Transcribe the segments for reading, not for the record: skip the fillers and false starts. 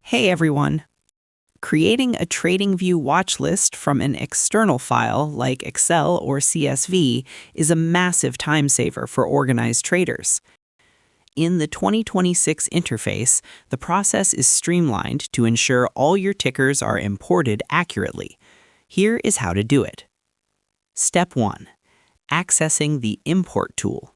Hey everyone! Creating a TradingView watchlist from an external file like Excel or CSV is a massive time saver for organized traders. In the 2026 interface, the process is streamlined to ensure all your tickers are imported accurately. Here is how to do it. Step 1. Accessing the Import tool.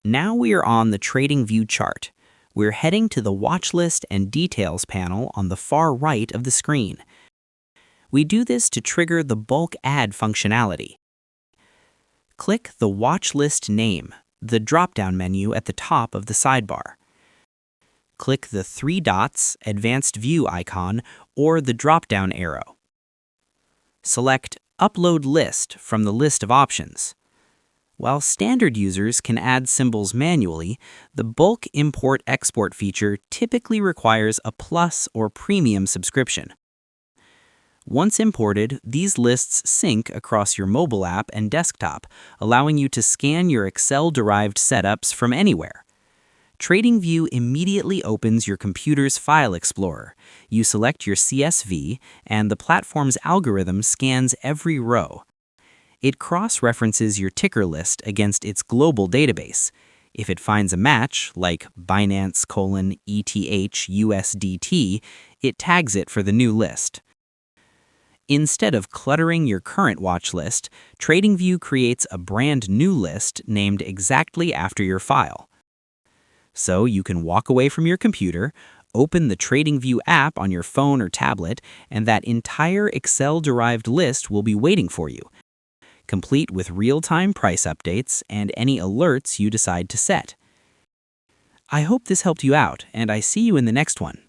Now we are on the TradingView chart. We're heading to the Watchlist and Details panel on the far right of the screen. We do this to trigger the bulk add functionality. Click the Watchlist name, the drop-down menu at the top of the sidebar. Click the three dots Advanced View icon or the drop-down arrow. Select Upload List from the list of options. While standard users can add symbols manually, the bulk import-export feature typically requires a Plus or Premium subscription. Once imported, these lists sync across your mobile app and desktop, allowing you to scan your Excel-derived setups from anywhere. TradingView immediately opens your computer's File Explorer. You select your CSV, and the platform's algorithm scans every row. It cross-references your ticker list against its global database. If it finds a match, like Binance:ETH/USDT, it tags it for the new list. Instead of cluttering your current watch list, TradingView creates a brand new list named exactly after your file. So you can walk away from your computer, open the TradingView app on your phone or tablet, and that entire Excel-derived list will be waiting for you, complete with real-time price updates and any alerts you decide to set. I hope this helped you out, and I see you in the next one.